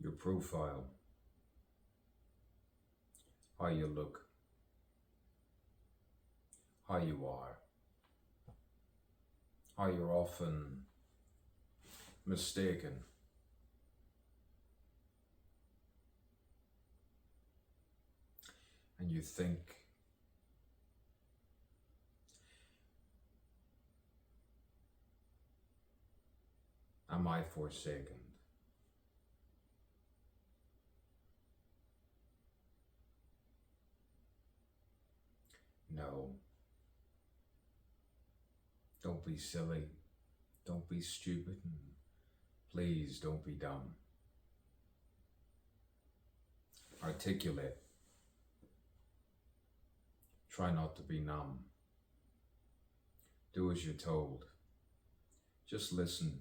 your profile, how you look, how you are, how you're often mistaken. And you think, am I forsaken? No. Don't be silly. Don't be stupid. And please don't be dumb. Articulate. Try not to be numb. Do as you're told. Just listen.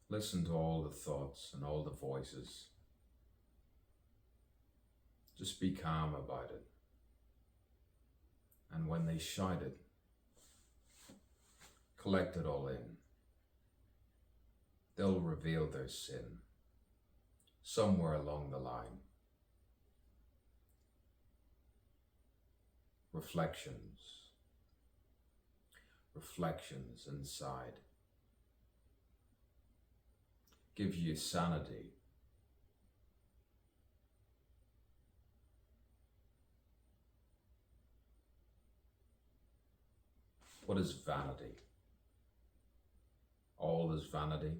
Listen to all the thoughts and all the voices. Just be calm about it. And when they shout it, collect it all in. They'll reveal their sin somewhere along the line. Reflections inside. Give you sanity. What is vanity? All is vanity.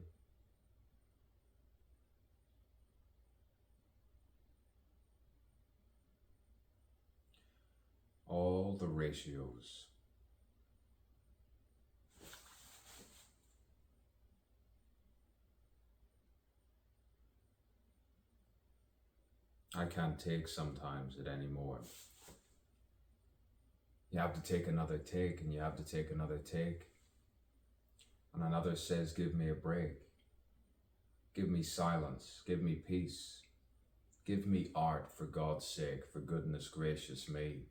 All the ratios. I can't take sometimes it anymore. You have to take another take, and you have to take another take. And another says, give me a break. Give me silence. Give me peace. Give me art, for God's sake, for goodness gracious me.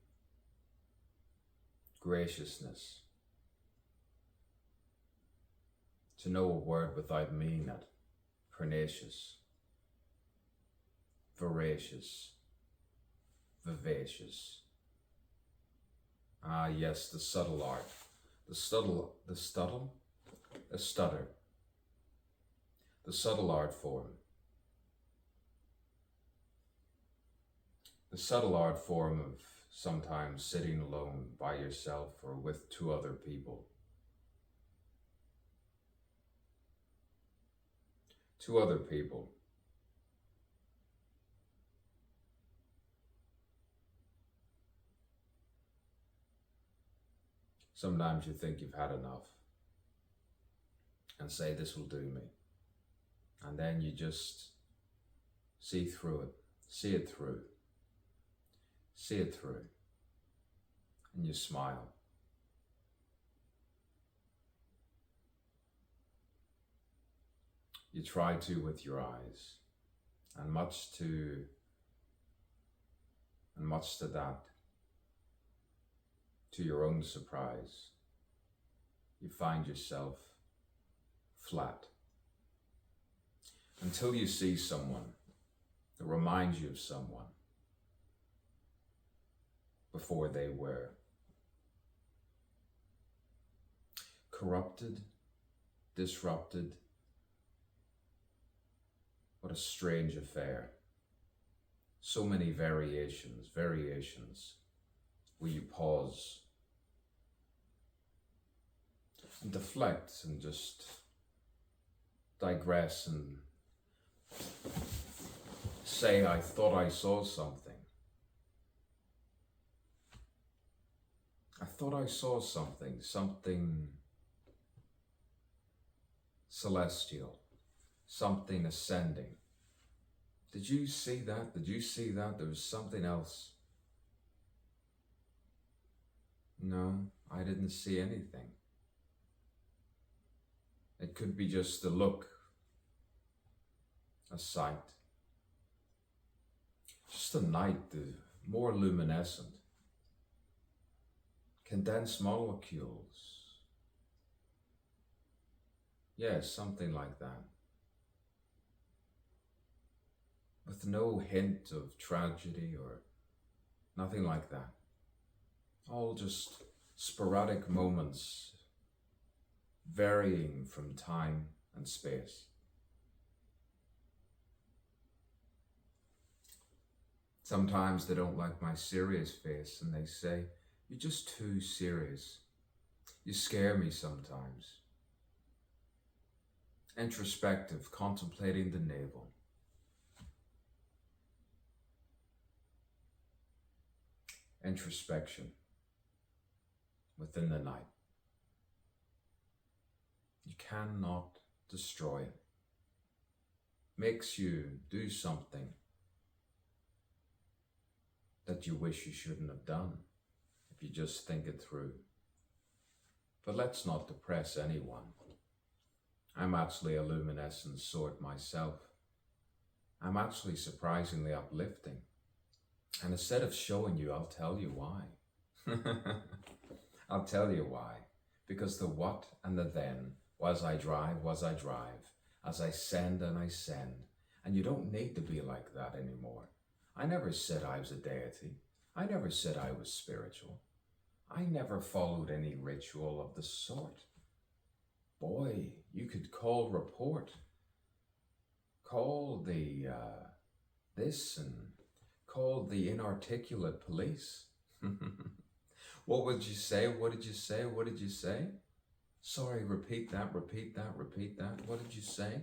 Graciousness. To know a word without meaning it. Pernicious. Voracious. Vivacious. Ah, yes, the subtle art. The stutter. The subtle art form. The subtle art form of sometimes sitting alone by yourself or with two other people. Two other people. Sometimes you think you've had enough and say, this will do me. And then you just see through it, see it through, see it through, and you smile. You try to with your eyes, and much to that, to your own surprise, you find yourself flat. Until you see someone that reminds you of someone before they were. Corrupted, disrupted. What a strange affair. So many variations. Will you pause and deflect and just digress and say, I thought I saw something. I thought I saw something celestial, something ascending. Did you see that? Did you see that? There was something else. No, I didn't see anything. It could be just a look, a sight. Just a night, more luminescent. Condensed molecules. Yes, something like that. with no hint of tragedy or nothing like that. All just sporadic moments, varying from time and space. Sometimes they don't like my serious face and they say, "You're just too serious. You scare me sometimes." Introspective, contemplating the navel. Introspection within the night. You cannot destroy it. Makes you do something that you wish you shouldn't have done if you just think it through. But let's not depress anyone. I'm actually a luminescent sort myself. I'm actually surprisingly uplifting. And instead of showing you, I'll tell you why. I'll tell you why. Because the what and the then, was I drive, as I send and I send. And you don't need to be like that anymore. I never said I was a deity. I never said I was spiritual. I never followed any ritual of the sort. Boy, you could call report. Call the this and call the inarticulate police. What would you say? What did you say? What did you say? Sorry, repeat that, repeat that, repeat that. What did you say?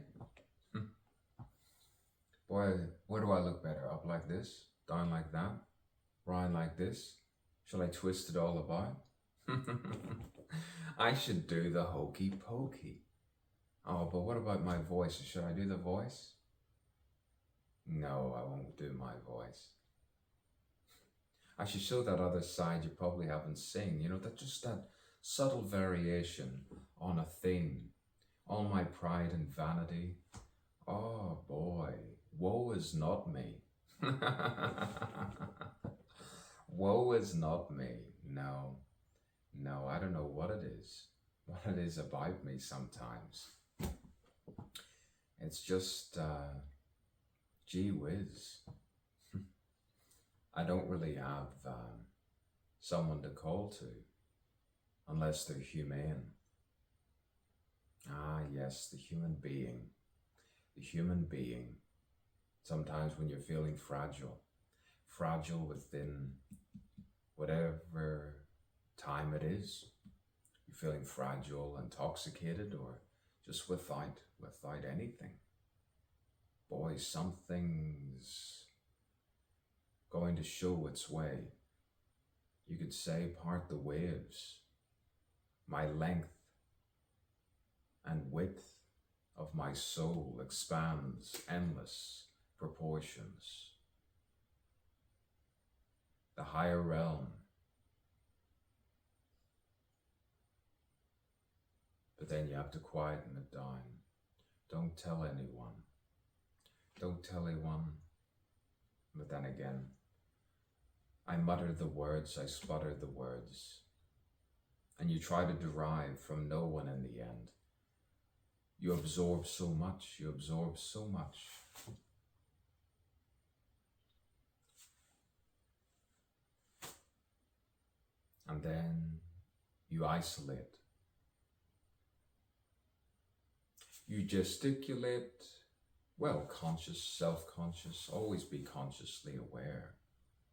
Boy, where do I look better? Up like this? Down like that? Round like this? Shall I twist it all about? I should do the hokey pokey. Oh, but what about my voice? Should I do the voice? No, I won't do my voice. I should show that other side you probably haven't seen. You know, that subtle variation on a theme. All my pride and vanity. Oh boy, woe is not me. Woe is not me. No, I don't know what it is about me sometimes. It's just, gee whiz. I don't really have someone to call to unless they're humane. Ah, yes, the human being. The human being. Sometimes when you're feeling fragile within whatever time it is, you're feeling fragile, intoxicated, or just without anything. Boy, something's going to show its way. You could say, part the waves. My length and width of my soul expands endless proportions. The higher realm. But then you have to quieten it down. Don't tell anyone. Don't tell anyone. But then again, I mutter the words, I sputter the words. And you try to derive from no one in the end. You absorb so much, you absorb so much. And then you isolate. You gesticulate, well, conscious, self-conscious, always be consciously aware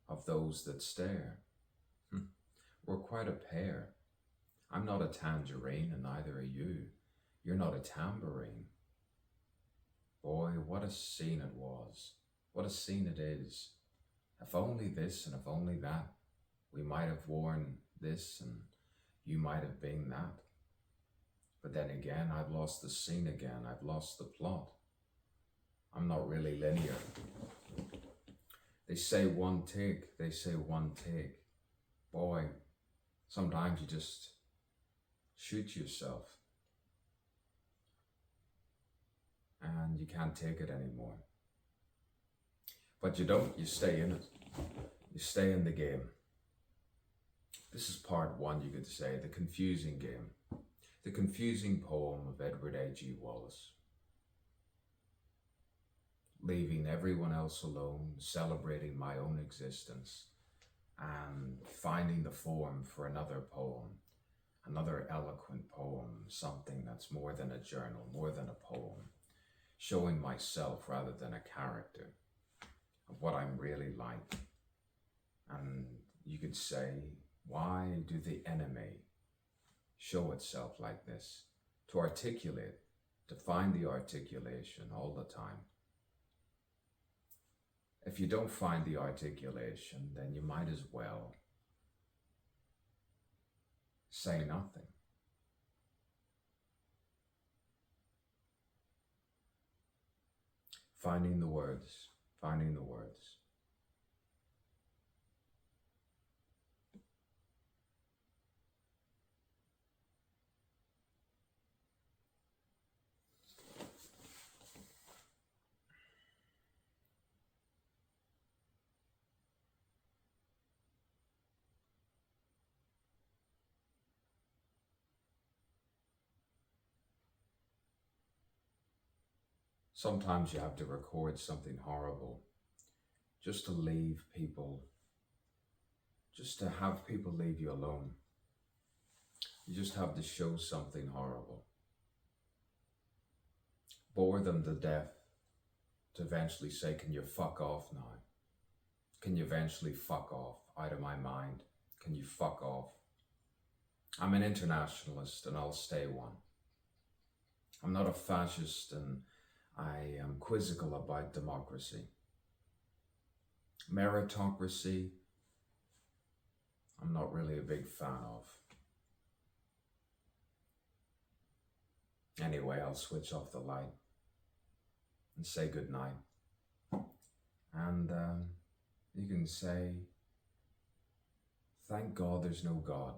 of those that stare. We're quite a pair. I'm not a tangerine and neither are you. You're not a tambourine. Boy, what a scene it was. What a scene it is. If only this and if only that. We might have worn this and you might have been that. But then again, I've lost the scene again. I've lost the plot. I'm not really linear. They say one take. They say one take. Boy, sometimes you just shoot yourself. And you can't take it anymore. But you don't. You stay in it. You stay in the game. This is part one, you could say, the confusing game. The confusing poem of Edward A.G. Wallace. leaving everyone else alone, celebrating my own existence, and finding the form for another poem, another eloquent poem, something that's more than a journal, more than a poem, showing myself rather than a character of what I'm really like. And you could say, why do the enemy show itself like this? To articulate, to find the articulation all the time. If you don't find the articulation, then you might as well say nothing. Finding the words, finding the words. Sometimes you have to record something horrible just to leave people, just to have people leave you alone. You just have to show something horrible. Bore them to death to eventually say, can you fuck off now? Can you eventually fuck off out of my mind? Can you fuck off? I'm an internationalist and I'll stay one. I'm not a fascist and I am quizzical about democracy. Meritocracy, I'm not really a big fan of. Anyway, I'll switch off the light and say goodnight. And you can say, thank God there's no God.